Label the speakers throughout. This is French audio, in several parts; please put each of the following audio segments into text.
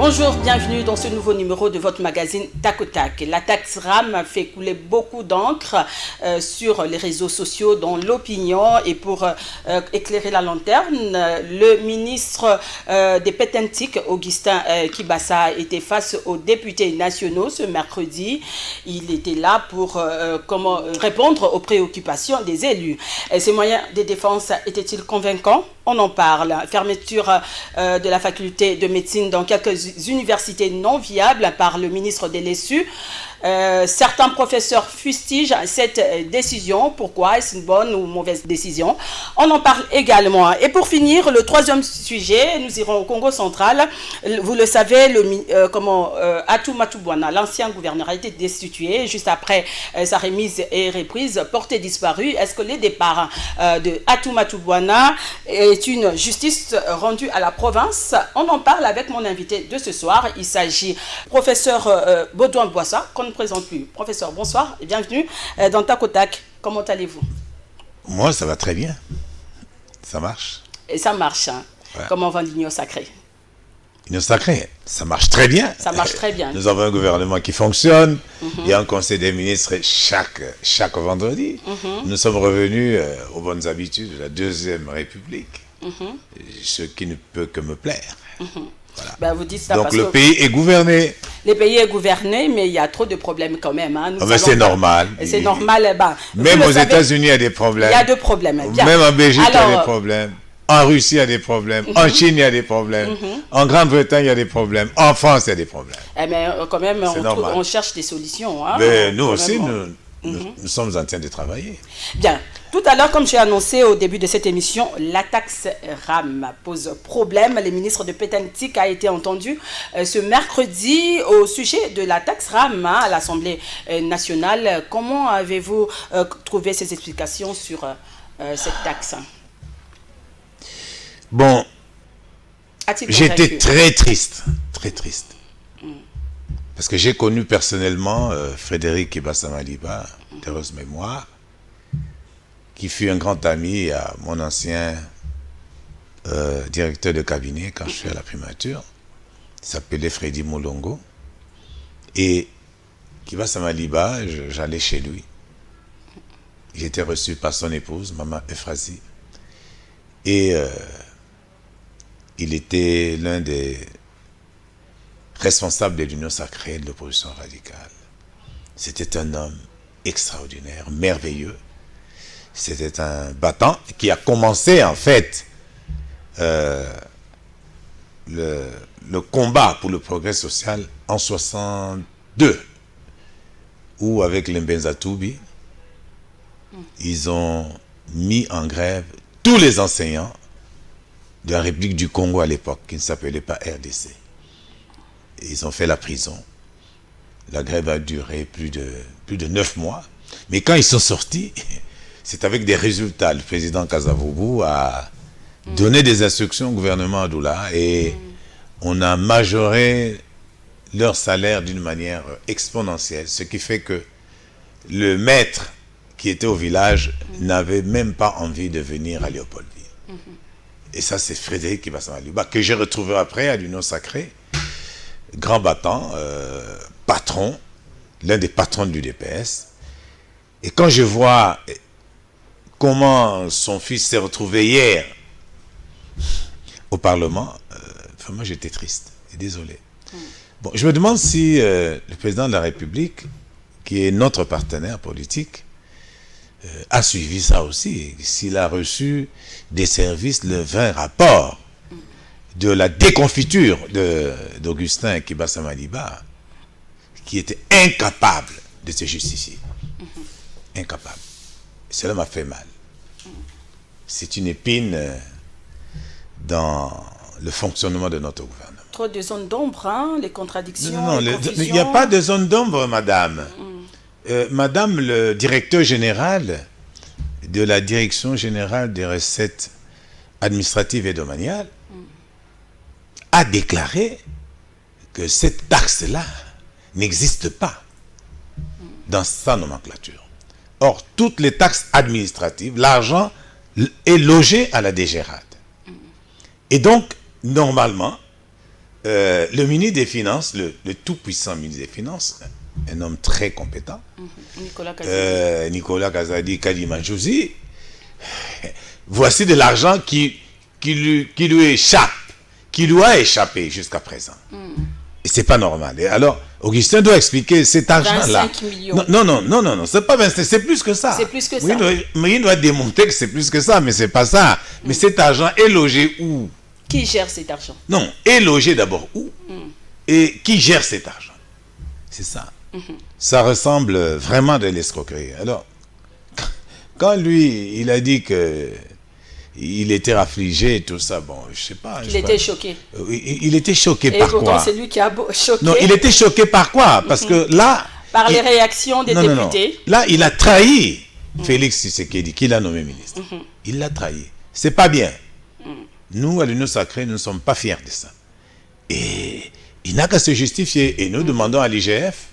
Speaker 1: Bonjour, bienvenue dans ce nouveau numéro de votre magazine Tac au Tac. La taxe RAM fait couler beaucoup d'encre sur les réseaux sociaux, dans l'opinion. Et pour éclairer la lanterne, le ministre des Pétentique, Augustin Kibassa, était face aux députés nationaux ce mercredi. Il était là pour répondre aux préoccupations des élus. Ces moyens de défense étaient-ils convaincants? On en parle. Fermeture de la faculté de médecine dans quelques universités non viables par le ministre de l'ESU. Certains professeurs fustigent cette décision. Pourquoi? Est-ce une bonne ou mauvaise décision? On en parle également. Et pour finir, le troisième sujet, nous irons au Congo central. Vous le savez, Atou Matubwana, l'ancien gouverneur, a été destitué juste après sa remise et reprise, porté disparu. Est-ce que le départ de Atou Matubwana est une justice rendue à la province? On en parle avec mon invité de ce soir. Il s'agit professeur Baudouin Boissa, qu'on ne présente plus. Professeur, bonsoir et bienvenue dans Tac au Tac. Comment allez-vous?
Speaker 2: Moi, ça va très bien. Ça marche.
Speaker 1: Et ça marche, hein? Ouais. Comment va l'Union sacrée?
Speaker 2: L'Union sacrée, ça marche très bien.
Speaker 1: Ça marche très bien.
Speaker 2: Nous avons un gouvernement qui fonctionne. Il y a un conseil des ministres chaque vendredi. Nous sommes revenus aux bonnes habitudes de la Deuxième République. Ce qui ne peut que me plaire. Voilà.
Speaker 1: Ben vous dites ça.
Speaker 2: Donc
Speaker 1: parce
Speaker 2: le
Speaker 1: que
Speaker 2: pays est gouverné.
Speaker 1: Le pays est gouverné, mais il y a trop de problèmes quand même. Hein.
Speaker 2: C'est normal.
Speaker 1: C'est normal.
Speaker 2: Même aux États-Unis, il y a des problèmes.
Speaker 1: Il y a des problèmes. Bien.
Speaker 2: Même en Belgique, il y a des problèmes. En Russie, il y a des problèmes. En Chine, il y a des problèmes. En Grande-Bretagne, il y a des problèmes. En France, il y a des problèmes.
Speaker 1: Mais quand même, on cherche des solutions. Hein.
Speaker 2: Mais nous aussi, nous sommes en train de travailler.
Speaker 1: Bien. Tout à l'heure, comme j'ai annoncé au début de cette émission, la taxe RAM pose problème. Le ministre de Pétentique a été entendu ce mercredi au sujet de la taxe RAM à l'Assemblée nationale. Comment avez-vous trouvé ces explications sur cette taxe?
Speaker 2: Bon, j'étais très triste. Parce que j'ai connu personnellement Frédéric Kibassa Maliba, d'heureuse mémoire, qui fut un grand ami à mon ancien directeur de cabinet quand je suis à la primature. Il s'appelait Freddy Molongo. Et Kibassa Maliba, j'allais chez lui. J'étais reçu par son épouse, Maman Euphrasi. Et il était l'un des responsables de l'Union sacrée de l'opposition radicale. C'était un homme extraordinaire, merveilleux. C'était un battant qui a commencé en fait le combat pour le progrès social en 62, où avec l'Mbenza Toubi, ils ont mis en grève tous les enseignants de la République du Congo à l'époque, qui ne s'appelait pas RDC. Et ils ont fait la prison. La grève a duré plus de 9 mois. Mais quand ils sont sortis, c'est avec des résultats. Le président Kasavubu a donné des instructions au gouvernement Adoula et on a majoré leur salaire d'une manière exponentielle. Ce qui fait que le maître qui était au village n'avait même pas envie de venir à Léopoldville. Et ça, c'est Frédéric Kibassa Maliba, que j'ai retrouvé après à l'Union sacrée. Grand battant, patron, l'un des patrons de l'UDPS. Et quand je vois comment son fils s'est retrouvé hier au Parlement, vraiment j'étais triste et désolé. Bon, je me demande si le président de la République, qui est notre partenaire politique, a suivi ça aussi, s'il a reçu des services le 20 rapport de la déconfiture d'Augustin Kibassa Maliba, qui était incapable de se justifier. Incapable. Cela m'a fait mal. C'est une épine dans le fonctionnement de notre gouvernement.
Speaker 1: Trop de zones d'ombre, hein, les contradictions.
Speaker 2: Non, il n'y a pas de zone d'ombre, madame. Madame le directeur général de la Direction générale des recettes administratives et domaniales a déclaré que cette taxe-là n'existe pas dans sa nomenclature. Or, toutes les taxes administratives, l'argent est logé à la DGRAD. Et donc, normalement, le ministre des Finances, le tout-puissant ministre des Finances, un homme très compétent, Nicolas Kazadi Kadimanjouzi, voici de l'argent qui lui échappe, qui lui a échappé jusqu'à présent. Et c'est pas normal. Et alors, Augustin doit expliquer cet argent-là.
Speaker 1: 25 millions.
Speaker 2: Non, c'est pas 25, c'est plus que ça.
Speaker 1: C'est plus que ça.
Speaker 2: Mais il doit démontrer que c'est plus que ça, mais c'est pas ça. Mais cet argent est logé où?
Speaker 1: Qui gère cet argent?
Speaker 2: Non, est logé d'abord où? Et qui gère cet argent? C'est ça. Ça ressemble vraiment de l'escroquerie. Alors, quand lui, il a dit que il était affligé et tout ça, bon, je sais pas.
Speaker 1: Il était choqué.
Speaker 2: Il était choqué par quoi?
Speaker 1: Et pourtant, c'est lui qui a choqué.
Speaker 2: Non, il était choqué par quoi? Parce que là...
Speaker 1: Par les réactions des députés.
Speaker 2: Non. Là, il a trahi Félix Tshisekedi, qu'il a nommé ministre. Il l'a trahi. C'est pas bien. Nous, à l'Union Sacrée, nous ne sommes pas fiers de ça. Et il n'a qu'à se justifier. Et nous demandons à l'IGF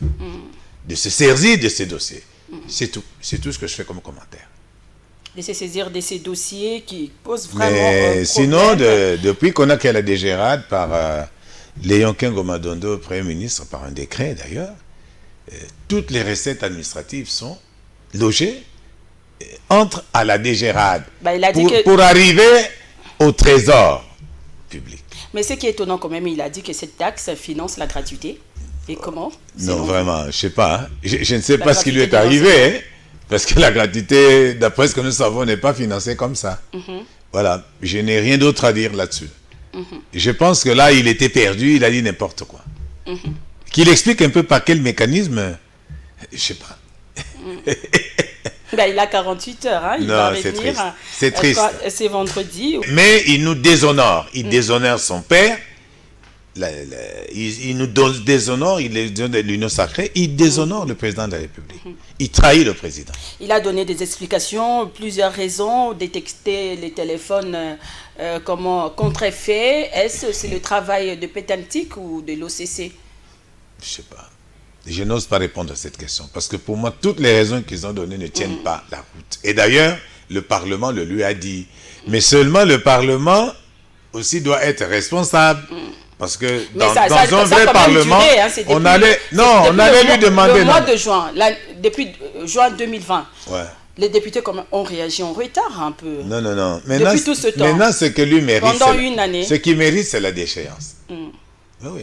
Speaker 2: de se saisir de ces dossiers. C'est tout. C'est tout ce que je fais comme commentaire.
Speaker 1: De se saisir de ces dossiers qui posent vraiment
Speaker 2: Mais sinon, depuis qu'on a créé la DGRAD par Léon Kengo-Madondo, Premier ministre, par un décret d'ailleurs, toutes les recettes administratives sont logées, entrent à la DGRAD pour arriver au trésor public.
Speaker 1: Mais ce qui est étonnant quand même, il a dit que cette taxe finance la gratuité. Et comment?
Speaker 2: Non, vraiment, je ne sais pas. Hein. Je ne sais pas ce qui lui est arrivé. Hein, parce que la gratuité, d'après ce que nous savons, n'est pas financée comme ça. Voilà, je n'ai rien d'autre à dire là-dessus. Je pense que là, il était perdu, il a dit n'importe quoi. Qu'il explique un peu par quel mécanisme, je ne sais pas.
Speaker 1: Il a 48 heures, hein. Il va revenir.
Speaker 2: C'est triste.
Speaker 1: C'est vendredi.
Speaker 2: Mais il nous déshonore. Il déshonore son père. Il nous déshonore, il déshonore l'Union Sacrée, il déshonore le président de la République. Il trahit le président.
Speaker 1: Il a donné des explications, plusieurs raisons, détecter les téléphones contre-effet. Est-ce que c'est le travail de Pétantique ou de l'OCC?
Speaker 2: Je ne sais pas. Je n'ose pas répondre à cette question. Parce que pour moi, toutes les raisons qu'ils ont données ne tiennent pas la route. Et d'ailleurs, le Parlement le lui a dit. Mais seulement le Parlement aussi doit être responsable. Parce que dans un vrai Parlement, duré, hein, on allait lui demander...
Speaker 1: Le mois de juin, depuis juin 2020, les députés ont réagi en retard un peu.
Speaker 2: Non.
Speaker 1: Maintenant, depuis tout ce temps.
Speaker 2: Maintenant, ce que lui mérite,
Speaker 1: pendant une année.
Speaker 2: Ce qu'il mérite, c'est la déchéance. Oui.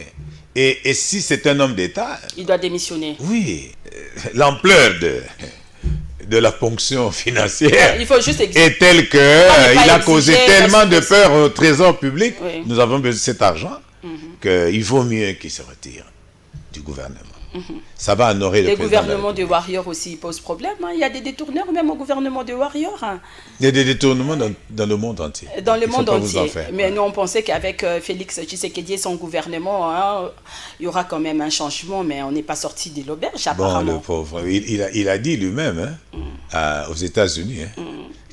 Speaker 2: Et si c'est un homme d'État...
Speaker 1: Il doit démissionner.
Speaker 2: Oui. L'ampleur de la ponction financière est telle qu'il a causé tellement de peur au trésor public. Nous avons besoin de cet argent. Qu'il vaut mieux qu'il se retire du gouvernement. Ça va honorer le président.
Speaker 1: Les gouvernements de Warrior aussi posent problème. Hein. Il y a des détourneurs même au gouvernement de Warrior. Hein.
Speaker 2: Il y a des détournements dans le monde entier.
Speaker 1: Dans le monde entier. Mais nous, on pensait qu'avec Félix Tshisekedi et son gouvernement, hein, il y aura quand même un changement, mais on n'est pas sorti de l'auberge, apparemment.
Speaker 2: Bon, le pauvre. Il a dit lui-même aux États-Unis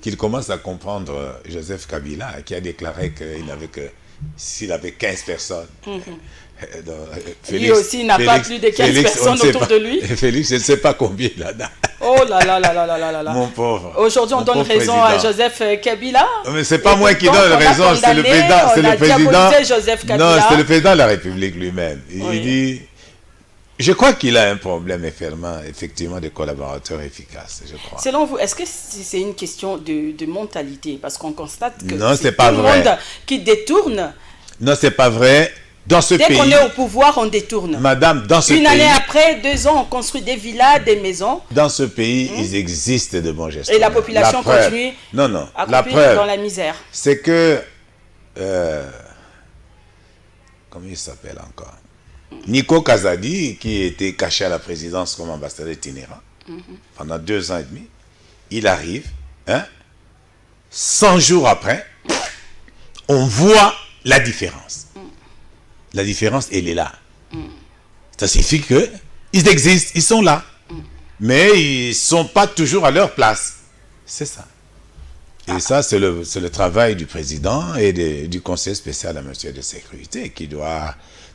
Speaker 2: qu'il commence à comprendre Joseph Kabila, qui a déclaré qu'il n'avait que... S'il avait 15 personnes.
Speaker 1: Félix, lui aussi n'a pas plus de 15 personnes autour de lui.
Speaker 2: Félix, je ne sais pas combien il en a.
Speaker 1: Oh là là.
Speaker 2: Mon pauvre.
Speaker 1: Aujourd'hui, on donne raison à Joseph Kabila.
Speaker 2: Mais ce n'est pas moi qui donne raison, c'est le président.
Speaker 1: Joseph Kabila.
Speaker 2: Non, c'est le président de la République lui-même. Il dit... Je crois qu'il a un problème effectivement de collaborateurs efficaces, je crois.
Speaker 1: Selon vous, est-ce que c'est une question de mentalité? Parce qu'on constate que
Speaker 2: non, c'est pas vrai.
Speaker 1: Le monde qui détourne.
Speaker 2: Non, c'est pas vrai. Dans ce pays...
Speaker 1: Dès qu'on est au pouvoir, on détourne.
Speaker 2: Madame, dans ce pays...
Speaker 1: Une année après, 2 ans, on construit des villas, des maisons.
Speaker 2: Dans ce pays, ils existent de bons gestionnaires.
Speaker 1: Et la population continue à couper dans la misère.
Speaker 2: C'est que... comment il s'appelle encore? Nico Kazadi, qui était caché à la présidence comme ambassadeur itinérant pendant 2 ans et demi, il arrive, 100 jours après, on voit la différence. La différence, elle est là. Ça signifie qu'ils existent, ils sont là. Mais ils ne sont pas toujours à leur place. C'est ça. Et ça, c'est le travail du président et du conseil spécial en matière de sécurité qui doit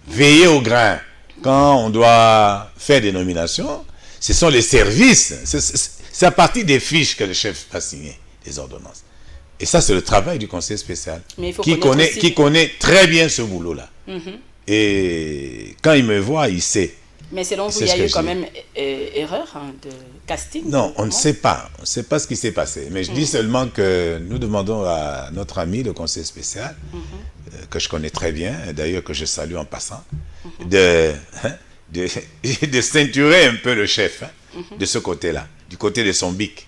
Speaker 2: veiller au grain. Quand on doit faire des nominations, ce sont les services. C'est à partir des fiches que le chef va signer, les ordonnances. Et ça, c'est le travail du conseil spécial qui connaît très bien ce boulot-là. Et quand il me voit, il sait.
Speaker 1: Mais selon vous, il y a eu quand même erreur de casting?
Speaker 2: Non, on ne sait pas. On ne sait pas ce qui s'est passé. Mais je dis seulement que nous demandons à notre ami, le conseiller spécial, que je connais très bien, d'ailleurs que je salue en passant, de ceinturer un peu le chef de ce côté-là, du côté de son bic.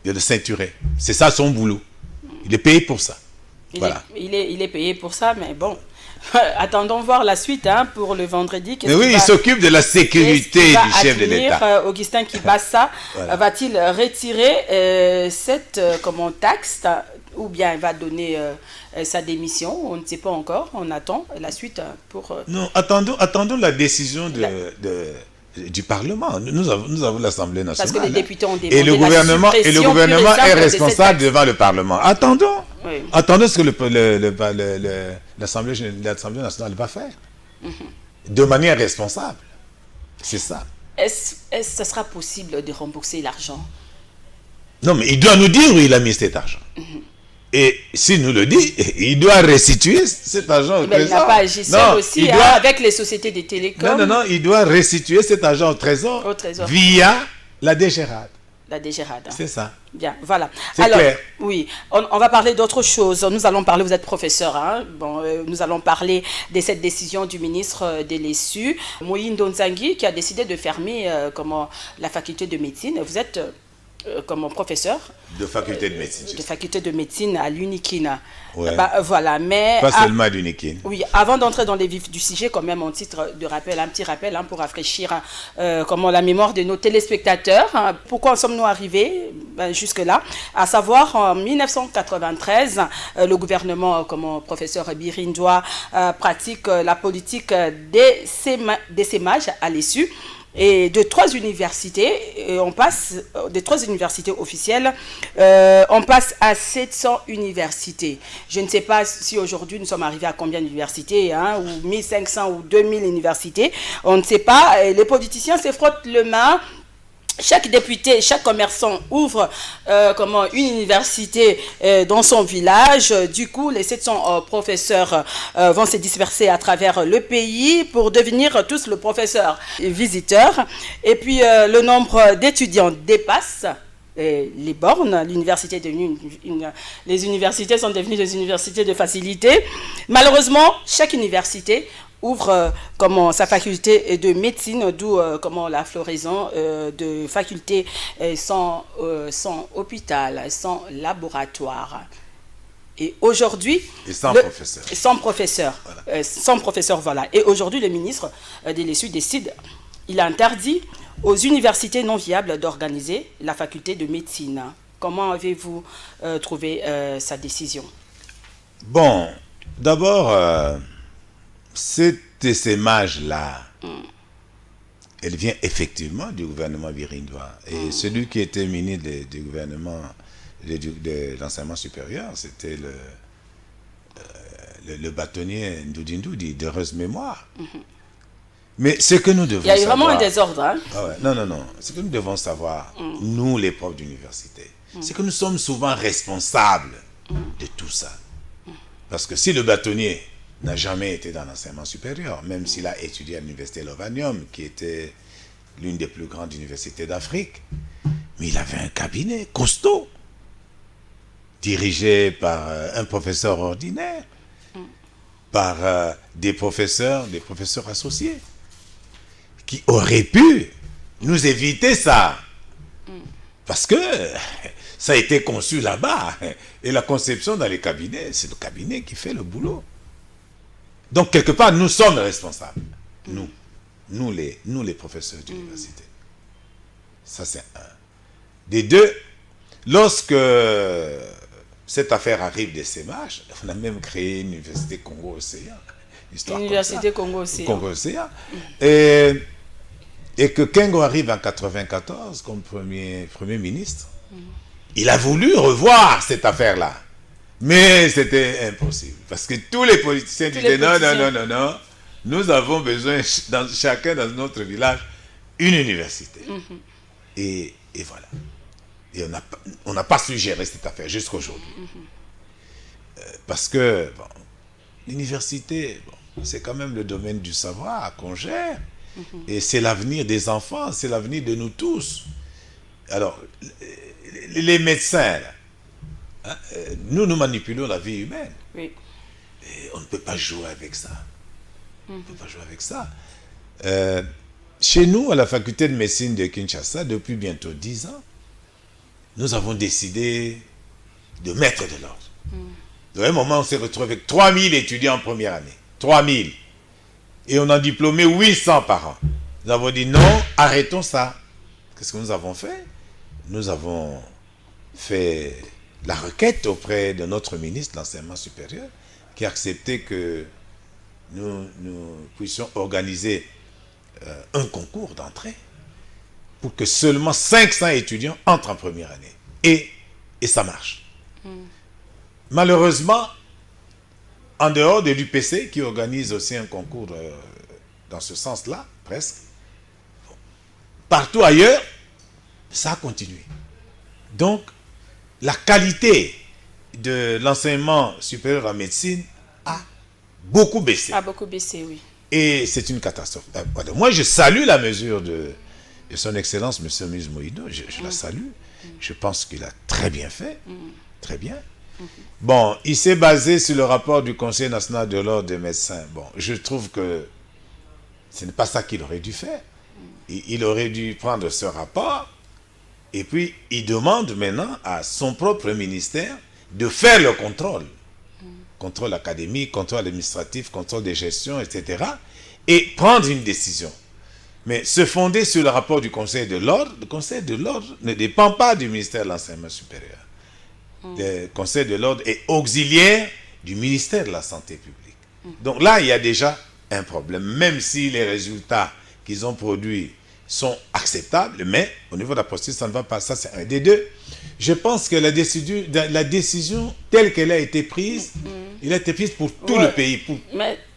Speaker 2: De le ceinturer. C'est ça son boulot. Il est payé pour ça.
Speaker 1: Il est payé pour ça, mais bon. Attendons voir la suite pour le vendredi.
Speaker 2: Mais oui, il s'occupe de la sécurité du chef de l'État.
Speaker 1: Augustin Kibassa va-t-il retirer cette taxe ou bien il va donner sa démission? On ne sait pas encore. On attend la suite pour...
Speaker 2: Non, attendons la décision du Parlement. Nous avons l'Assemblée nationale.
Speaker 1: Parce que les députés ont demandé
Speaker 2: et le gouvernement est responsable devant le Parlement. Attendons. Oui. Attendons ce que l'Assemblée nationale va faire. De manière responsable. C'est ça.
Speaker 1: Est-ce que ce sera possible de rembourser l'argent?
Speaker 2: Non, mais il doit nous dire où il a mis cet argent. Et s'il nous le dit, il doit restituer cet argent au Trésor.
Speaker 1: Il n'a pas agi seul aussi avec les sociétés de télécom.
Speaker 2: Non, il doit restituer cet argent au Trésor, via la DGRAD.
Speaker 1: La DGRAD.
Speaker 2: C'est ça.
Speaker 1: Bien, voilà.
Speaker 2: Alors, clair.
Speaker 1: Oui, on va parler d'autre chose. Nous allons parler, vous êtes professeur, nous allons parler de cette décision du ministre de l'ESU, Moïse Nzangi, qui a décidé de fermer la faculté de médecine. Vous êtes comme professeur
Speaker 2: de faculté de médecine.
Speaker 1: De faculté de médecine à l'UNIKIN.
Speaker 2: Ouais.
Speaker 1: Voilà, mais...
Speaker 2: Pas seulement à l'UNIKIN.
Speaker 1: Oui, avant d'entrer dans les vifs du sujet, quand même, un petit rappel pour rafraîchir la mémoire de nos téléspectateurs. Pourquoi en sommes-nous arrivés jusque-là? À savoir, en 1993, le gouvernement, comme professeur Birindois, pratique la politique d'essaimage à l'ESU. Et de 3 universités, on passe de 3 universités officielles, on passe à 700 universités. Je ne sais pas si aujourd'hui nous sommes arrivés à combien d'universités, ou 1500 ou 2000 universités. On ne sait pas. Les politiciens se frottent les mains. Chaque député, chaque commerçant ouvre une université dans son village. Du coup, les 700 professeurs vont se disperser à travers le pays pour devenir tous le professeur visiteur. Et puis, le nombre d'étudiants dépasse les bornes. Les universités sont devenues des universités de facilité. Malheureusement, chaque université ouvre sa faculté de médecine, d'où la floraison de facultés sans hôpital, sans laboratoire. Et aujourd'hui...
Speaker 2: Et sans professeur.
Speaker 1: Sans professeur. Voilà. Sans professeur, voilà. Et aujourd'hui, le ministre de l'ESU décide, il interdit aux universités non viables d'organiser la faculté de médecine. Comment avez-vous trouvé sa décision?
Speaker 2: Bon, d'abord... Cet essaimage-là, elle vient effectivement du gouvernement Birindois. Et celui qui était ministre du gouvernement de l'enseignement supérieur, c'était le bâtonnier Ndoudi Ndoudi, d'heureuse mémoire. Mais ce que nous devons savoir...
Speaker 1: Il y a eu vraiment un désordre.
Speaker 2: Non. Ce que nous devons savoir, nous les profs d'université, c'est que nous sommes souvent responsables de tout ça. Parce que si le bâtonnier n'a jamais été dans l'enseignement supérieur, même s'il a étudié à l'université Lovanium, qui était l'une des plus grandes universités d'Afrique. Mais il avait un cabinet costaud, dirigé par un professeur ordinaire, par des professeurs associés, qui auraient pu nous éviter ça. Parce que ça a été conçu là-bas. Et la conception dans les cabinets, c'est le cabinet qui fait le boulot. Donc, quelque part, nous sommes responsables. Nous les professeurs d'université. Ça, c'est un. Des deux, lorsque cette affaire arrive d'essaimage, on a même créé une université Congo-Océan.
Speaker 1: Université Congo-Océan.
Speaker 2: Et que Kengo arrive en 1994 comme premier ministre, il a voulu revoir cette affaire-là. Mais c'était impossible. Parce que tous les politiciens disaient non, nous avons besoin, chacun dans notre village, une université. Et voilà. Et on n'a pas su gérer cette affaire jusqu'à aujourd'hui. Parce que l'université, C'est quand même le domaine du savoir qu'on gère. Et c'est l'avenir des enfants, c'est l'avenir de nous tous. Alors, les médecins, là, hein, nous manipulons la vie humaine.
Speaker 1: Oui.
Speaker 2: Et on ne peut pas jouer avec ça. On ne peut pas jouer avec ça. Chez nous, à la faculté de médecine de Kinshasa, depuis bientôt 10 ans, nous avons décidé de mettre de l'ordre. À un moment, on s'est retrouvé avec 3000 étudiants en première année. 3000. Et on a diplômé 800 par an. Nous avons dit non, arrêtons ça. Qu'est-ce que nous avons fait? Nous avons fait la requête auprès de notre ministre de l'Enseignement supérieur qui a accepté que nous puissions organiser un concours d'entrée pour que seulement 500 étudiants entrent en première année. Et ça marche. Malheureusement, en dehors de l'UPC, qui organise aussi un concours dans ce sens-là, presque, partout ailleurs, ça a continué. Donc, la qualité de l'enseignement supérieur en médecine a beaucoup baissé.
Speaker 1: A beaucoup baissé, oui.
Speaker 2: Et c'est une catastrophe. Moi, je salue la mesure de son Excellence, M. Moïse Moïdo. Je la salue. Je pense qu'il a très bien fait. Très bien. Bon, il s'est basé sur le rapport du Conseil national de l'ordre des médecins. Bon, je trouve que ce n'est pas ça qu'il aurait dû faire. Il aurait dû prendre ce rapport et puis il demande maintenant à son propre ministère de faire le contrôle. Contrôle académique, contrôle administratif, contrôle de gestion, etc. Et prendre une décision. Mais se fonder sur le rapport du Conseil de l'ordre, le Conseil de l'ordre ne dépend pas du ministère de l'Enseignement supérieur. Le Conseil de l'ordre est auxiliaire du ministère de la Santé publique. Donc là, il y a déjà un problème, même si les résultats qu'ils ont produits sont acceptables, mais au niveau de la procédure, ça ne va pas. Ça, c'est un des deux. Je pense que la décision telle qu'elle a été prise, elle a été prise pour tout le pays,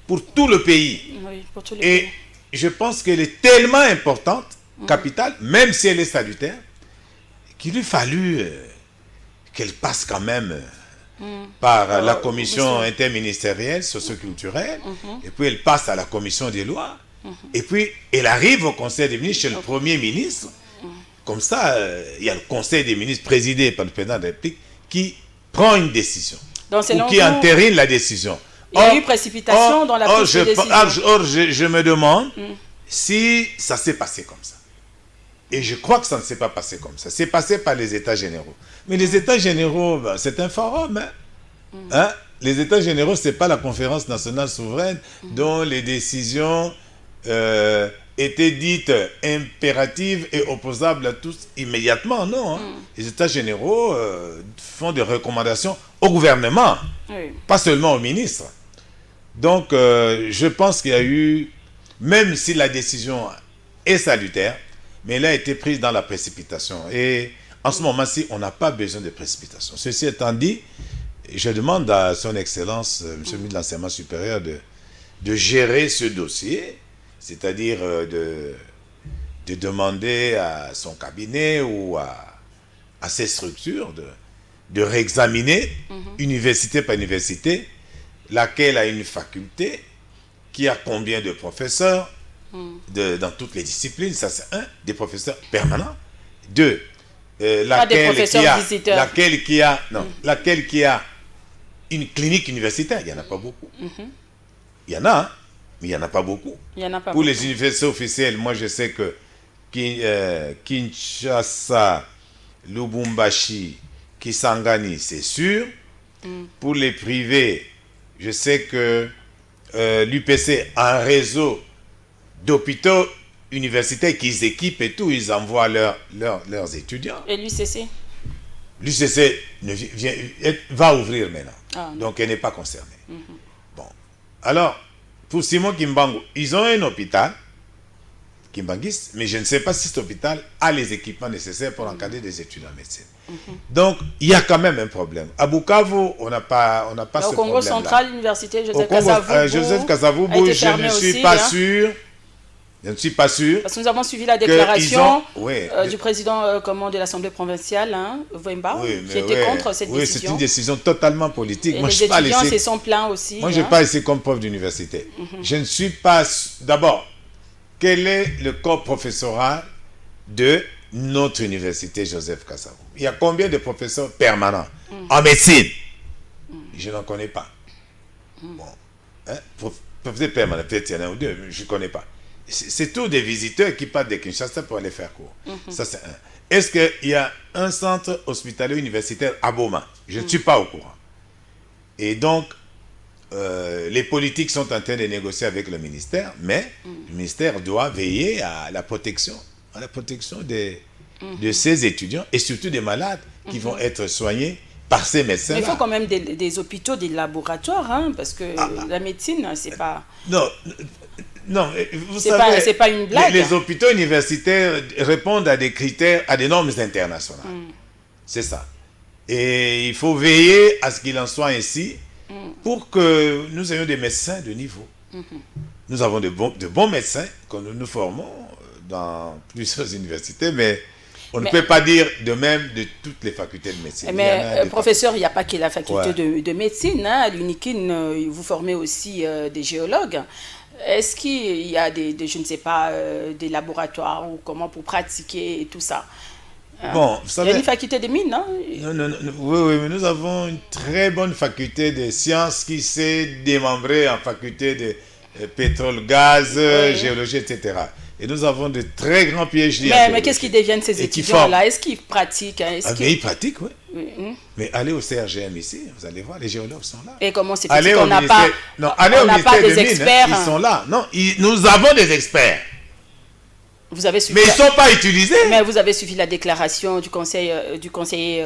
Speaker 2: pour tout le pays.
Speaker 1: Oui, pour tout le
Speaker 2: Et
Speaker 1: pays.
Speaker 2: je pense qu'elle est tellement importante, capitale, même si elle est salutaire, qu'il lui fallu qu'elle passe quand même par la commission interministérielle socioculturelle, et puis elle passe à la commission des lois, et puis elle arrive au conseil des ministres chez le premier ministre. Comme ça, il y a le conseil des ministres présidé par le président de la République qui prend une décision,
Speaker 1: Donc,
Speaker 2: ou qui entérine la décision.
Speaker 1: Il y a eu précipitation dans la prise de décision.
Speaker 2: Or, je me demande si ça s'est passé comme ça. Et je crois que ça ne s'est pas passé comme ça. C'est passé par les États généraux. Mais les États généraux, ben, c'est un forum. Hein? Les États généraux, ce n'est pas la conférence nationale souveraine dont les décisions étaient dites impératives et opposables à tous immédiatement. Non. Les États généraux font des recommandations au gouvernement, pas seulement au ministre. Donc, je pense qu'il y a eu, même si la décision est salutaire, mais elle a été prise dans la précipitation. Et en ce moment-ci, on n'a pas besoin de précipitation. Ceci étant dit, je demande à son Excellence, M. le ministre de l'Enseignement supérieur, de gérer ce dossier, c'est-à-dire de demander à son cabinet ou à ses structures de réexaminer, université par université, laquelle a une faculté, qui a combien de professeurs, dans toutes les disciplines. Ça, c'est un, des professeurs permanents. Deux, laquelle qui a une clinique universitaire. Il n'y en a pas beaucoup. Il y en a, hein, mais il n'y en a pas beaucoup. Pour les universités officielles, moi je sais que Kinshasa, Lubumbashi, Kisangani, c'est sûr. Pour les privés, je sais que l'UPC a un réseau d'hôpitaux universitaires qu'ils équipent et tout, ils envoient leurs étudiants.
Speaker 1: Et l'UCC?
Speaker 2: L'UCC va ouvrir maintenant, donc elle n'est pas concernée. Bon, alors, pour Simon Kimbangu, ils ont un hôpital, Kimbangis, mais je ne sais pas si cet hôpital a les équipements nécessaires pour encadrer des étudiants en médecine. Donc, il y a quand même un problème. À Bukavu, on n'a pas ce problème-là.
Speaker 1: Au Congo central, l'université Joseph Kasavubu,
Speaker 2: Joseph Kasavubu, je ne suis pas sûr. Je ne suis pas sûr.
Speaker 1: Parce que nous avons suivi la déclaration
Speaker 2: du
Speaker 1: président de l'Assemblée provinciale, hein, Wemba, qui était contre cette décision.
Speaker 2: Oui, c'est une décision totalement politique.
Speaker 1: Et moi, les étudiants se sont plaints aussi.
Speaker 2: Moi, je n'ai pas ici comme prof d'université. Je ne suis pas... D'abord, quel est le corps professoral de notre université Joseph Kasavu? Il y a combien de professeurs permanents en médecine? Je n'en connais pas. Bon, hein? Professeur permanent, peut-être il y en a ou deux, mais je ne connais pas. C'est tous des visiteurs qui partent de Kinshasa pour aller faire cours. Ça, c'est un. Est-ce qu'il y a un centre hospitalier universitaire à Boma? Je ne suis pas au courant. Et donc, les politiques sont en train de négocier avec le ministère, mais le ministère doit veiller à la protection de ces étudiants et surtout des malades qui vont être soignés par ces médecins-là.
Speaker 1: Il faut quand même des hôpitaux, des laboratoires, hein, parce que la médecine, c'est pas...
Speaker 2: Non, vous savez,
Speaker 1: c'est pas une blague.
Speaker 2: Les hôpitaux universitaires répondent à des critères, à des normes internationales. C'est ça. Et il faut veiller à ce qu'il en soit ainsi pour que nous ayons des médecins de niveau. Nous avons de bons médecins que nous formons dans plusieurs universités, mais on ne peut pas dire de même de toutes les facultés de médecine.
Speaker 1: Mais professeur, il n'y a pas que la faculté de médecine. Hein. À l'UNIKIN, vous formez aussi des géologues. Est-ce qu'il y a je ne sais pas, des laboratoires ou comment pour pratiquer et tout ça?
Speaker 2: Bon, vous savez,
Speaker 1: il y a une faculté de mines, non?
Speaker 2: Non, oui, mais nous avons une très bonne faculté de sciences qui s'est démembrée en faculté de pétrole, gaz, géologie, etc. Et nous avons de très grands PhD.
Speaker 1: Mais qu'est-ce qui deviennent ces étudiants-là? Est-ce qu'ils pratiquent?
Speaker 2: Mais ils pratiquent, oui. Mais allez au CRGM ici, vous allez voir, les géologues sont là.
Speaker 1: Et comment c'est possible qu'on n'a pas,
Speaker 2: des experts? Ils sont là. Non, nous avons des experts.
Speaker 1: Vous avez suivi
Speaker 2: mais ils ne sont pas utilisés.
Speaker 1: Mais vous avez suivi la déclaration du conseiller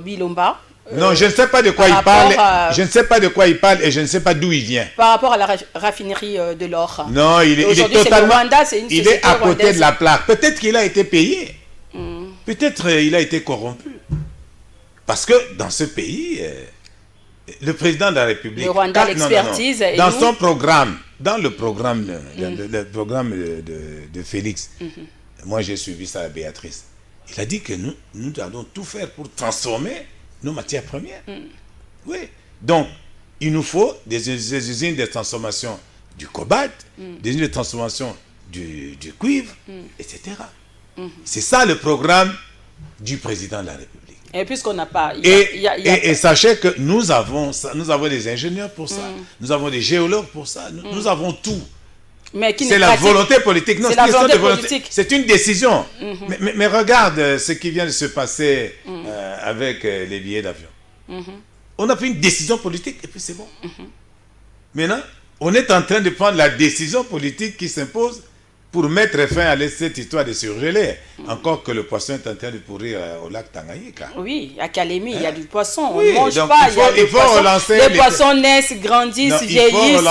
Speaker 1: Bilomba.
Speaker 2: Non, je ne sais pas de quoi il parle. Je ne sais pas de quoi il parle et je ne sais pas d'où il vient.
Speaker 1: Par rapport à la raffinerie de l'or.
Speaker 2: Non, il est totalement... il est à côté de la plaque. Peut-être qu'il a été payé. Peut-être il a été corrompu. Parce que dans ce pays, le président de la République...
Speaker 1: Le Rwanda, l'expertise...
Speaker 2: Dans son programme, dans le programme, le programme de Félix, moi j'ai suivi ça à Béatrice, il a dit que nous allons tout faire pour transformer nos matières premières. Oui. Donc, il nous faut des usines de transformation du cobalt, des usines de transformation du cuivre, etc. C'est ça le programme du président de la République.
Speaker 1: Et puisqu'on n'a pas...
Speaker 2: Et sachez que nous avons des ingénieurs pour ça, nous avons des géologues pour ça, nous avons tout. C'est la volonté politique. Non, c'est la volonté politique. C'est une décision. Mais regarde ce qui vient de se passer avec les billets d'avion. On a pris une décision politique et puis c'est bon. Maintenant, on est en train de prendre la décision politique qui s'impose pour mettre fin à cette histoire de surgelé. Encore que le poisson est en train de pourrir au lac Tanganyika.
Speaker 1: Oui, à Kalemi, il y a du poisson. On ne mange pas. Il faut relancer les poissons naissent, grandissent, vieillissent.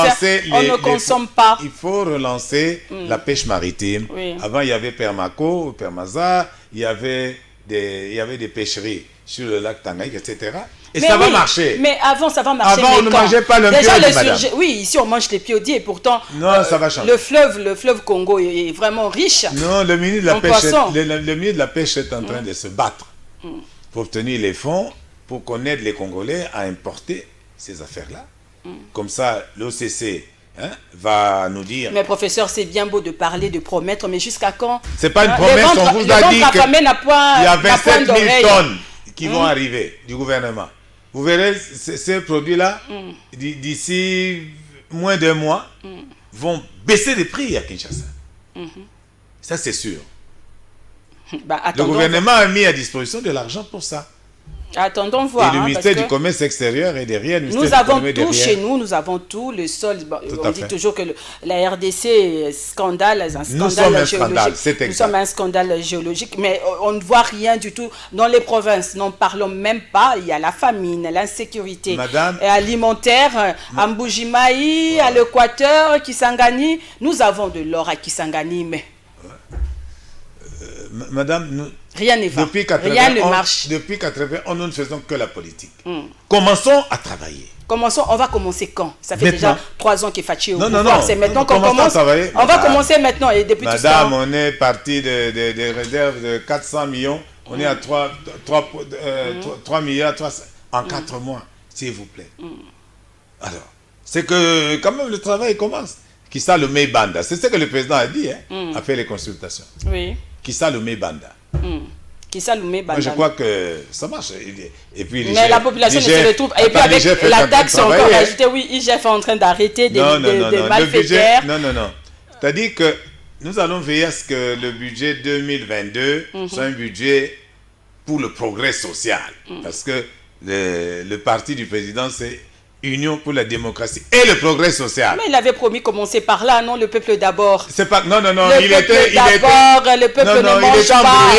Speaker 1: On ne consomme pas.
Speaker 2: Il faut relancer la pêche maritime. Avant, il y avait Permaco, Permaza, il y avait des pêcheries sur le lac Tanganyika, etc. Et ça va marcher.
Speaker 1: Mais avant, ça va marcher.
Speaker 2: Avant, on ne mangeait pas le piodi,
Speaker 1: oui, ici, on mange les piodis et pourtant,
Speaker 2: non, ça va changer.
Speaker 1: Le fleuve Congo est vraiment riche.
Speaker 2: Non, le ministre de la Pêche est en train de se battre pour obtenir les fonds pour qu'on aide les Congolais à importer ces affaires-là. Comme ça, l'OCC va nous dire...
Speaker 1: Mais professeur, c'est bien beau de parler, de promettre, mais jusqu'à quand?
Speaker 2: C'est pas une promesse, on vous a dit qu'il y a 27 000 tonnes qui vont arriver du gouvernement. Vous verrez, ces produits-là, d'ici moins d'un mois, vont baisser les prix à Kinshasa. Ça, c'est sûr. Le gouvernement a mis à disposition de l'argent pour ça.
Speaker 1: Attendons voir.
Speaker 2: Et le ministère du Commerce extérieur est derrière.
Speaker 1: Nous avons tout chez nous, nous avons tout. Le sol, on dit toujours que la RDC, scandale, un scandale géologique. Nous sommes un scandale géologique, mais on ne voit rien du tout dans les provinces. N'en parlons même pas. Il y a la famine, l'insécurité alimentaire, à Mbujimaï, à l'Équateur, Kisangani. Nous avons de l'or à Kisangani, mais...
Speaker 2: Madame,
Speaker 1: Rien ne va.
Speaker 2: Depuis 80,
Speaker 1: Rien ne marche.
Speaker 2: Depuis 80, nous ne faisons que la politique. Commençons à travailler.
Speaker 1: On va commencer quand? Ça fait
Speaker 2: Maintenant.
Speaker 1: déjà 3 ans qu'il est Fachi au
Speaker 2: Non,
Speaker 1: pouvoir.
Speaker 2: non, non.
Speaker 1: C'est maintenant
Speaker 2: On
Speaker 1: qu'on
Speaker 2: commence à
Speaker 1: commence.
Speaker 2: travailler.
Speaker 1: On va commencer maintenant et depuis tout ça.
Speaker 2: Madame, on est parti des réserves de 400 millions. On est à 3 milliards en 4 mois, s'il vous plaît. Alors, c'est que quand même le travail commence. Kissa Lumé Banda, c'est ce que le président a dit, après les consultations.
Speaker 1: Oui.
Speaker 2: Kissa Lumé Banda.
Speaker 1: Kissa Lumé Banda.
Speaker 2: Moi, je crois que ça marche. Et puis,
Speaker 1: Mais la population ne se retrouve. Et puis avec la taxe encore ajoutée, oui, IGF est en train d'arrêter des malfaiteurs.
Speaker 2: Non. C'est-à-dire que nous allons veiller à ce que le budget 2022 soit un budget pour le progrès social. Parce que le parti du président, c'est Union pour la démocratie et le progrès social.
Speaker 1: Mais il avait promis commencer par là, non? Le peuple d'abord.
Speaker 2: C'est pas... Non,
Speaker 1: le peuple ne mange pas,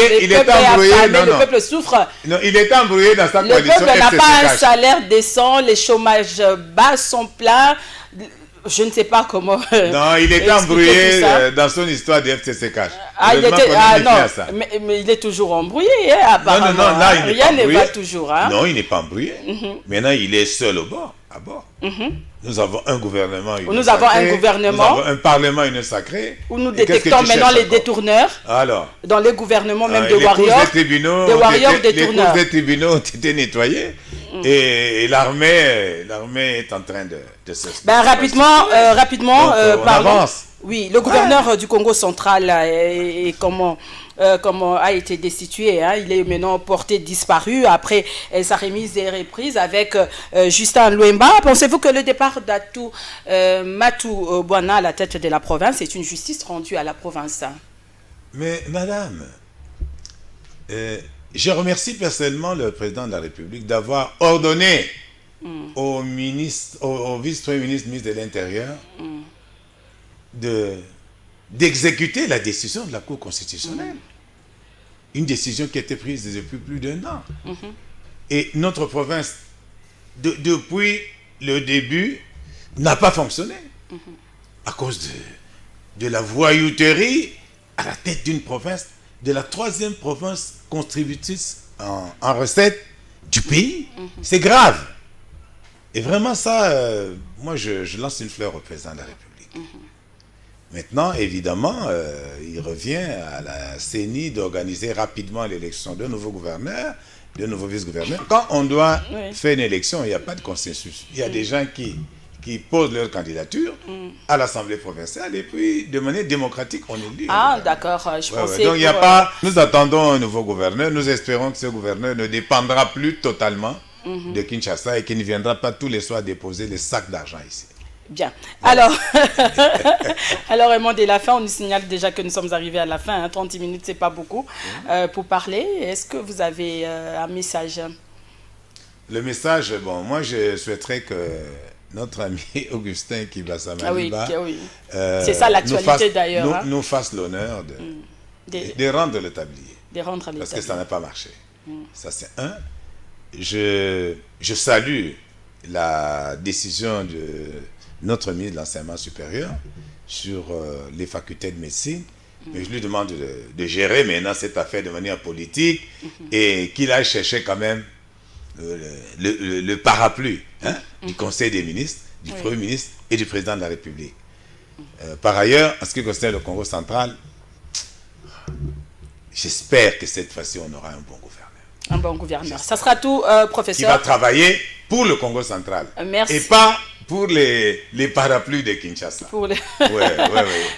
Speaker 1: le peuple souffre.
Speaker 2: Non, il est embrouillé dans sa coalition.
Speaker 1: Le peuple n'a pas un salaire décent, les chômages bas sont plats. Je ne sais pas comment.
Speaker 2: Non, il est embrouillé dans son histoire de FCCK.
Speaker 1: Mais il est toujours embrouillé, apparemment.
Speaker 2: Non, là, il n'est pas embrouillé.
Speaker 1: Rien ne va toujours.
Speaker 2: Non, il n'est pas embrouillé. Maintenant, il est seul à bord. Nous avons un gouvernement.
Speaker 1: Nous avons
Speaker 2: un parlement sacré.
Speaker 1: Où nous détectons maintenant les détourneurs.
Speaker 2: Alors.
Speaker 1: Dans les gouvernements, même des warriors.
Speaker 2: Des
Speaker 1: warriors détourneurs.
Speaker 2: Les cours des tribunaux ont été nettoyés. Et l'armée est en train de se...
Speaker 1: Rapidement,
Speaker 2: pardon.
Speaker 1: Oui, le gouverneur du Congo central comment a été destitué. Il est maintenant porté disparu après sa remise et reprise avec Justin Luemba. Pensez-vous que le départ d'Atou Matou Bwana à la tête de la province est une justice rendue à la province?
Speaker 2: Mais madame, je remercie personnellement le président de la République d'avoir ordonné au vice-premier ministre de l'Intérieur d'exécuter la décision de la Cour constitutionnelle. Une décision qui a été prise depuis plus d'1 an. Et notre province, depuis le début, n'a pas fonctionné. À cause de la voyouterie à la tête d'une province, de la 3e province contributrice en recettes du pays. C'est grave. Et vraiment ça, moi je lance une fleur au président de la République. Maintenant, évidemment, il revient à la CENI d'organiser rapidement l'élection de nouveaux gouverneurs, de nouveaux vice-gouverneurs. Quand on doit faire une élection, il n'y a pas de consensus. Il y a des gens qui posent leur candidature à l'Assemblée provinciale et puis, de manière démocratique, on élit.
Speaker 1: Ah, d'accord. Je pensais...
Speaker 2: Donc, il n'y a pas... Nous attendons un nouveau gouverneur. Nous espérons que ce gouverneur ne dépendra plus totalement de Kinshasa et qu'il ne viendra pas tous les soirs déposer les sacs d'argent ici.
Speaker 1: Bien. Alors, Raymond, dès la fin, on nous signale déjà que nous sommes arrivés à la fin. 30 minutes, ce n'est pas beaucoup pour parler. Est-ce que vous avez un message?
Speaker 2: Le message, bon, moi, je souhaiterais que notre ami Augustin Kibasa-Maliba
Speaker 1: c'est ça l'actualité d'ailleurs.
Speaker 2: Nous fasse l'honneur de rendre le tablier. Parce que ça n'a pas marché. Ça, c'est un. Je salue la décision de notre ministre de l'Enseignement supérieur sur les facultés de médecine. Mais je lui demande de gérer maintenant cette affaire de manière politique et qu'il aille chercher quand même le parapluie du Conseil des ministres, du Premier ministre et du Président de la République. Par ailleurs, en ce qui concerne le Congo central, j'espère que cette fois-ci, on aura un bon gouverneur.
Speaker 1: Un bon gouverneur. Ça sera tout, professeur.
Speaker 2: Qui va travailler pour le Congo central.
Speaker 1: Merci.
Speaker 2: Et pas pour les parapluies de Kinshasa.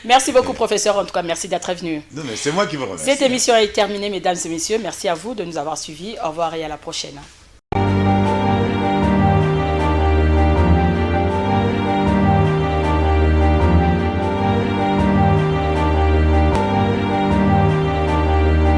Speaker 1: Merci beaucoup, professeur. En tout cas, merci d'être venu.
Speaker 2: Non, mais c'est moi qui vous remercie.
Speaker 1: Cette émission est terminée, mesdames et messieurs. Merci à vous de nous avoir suivis. Au revoir et à la prochaine.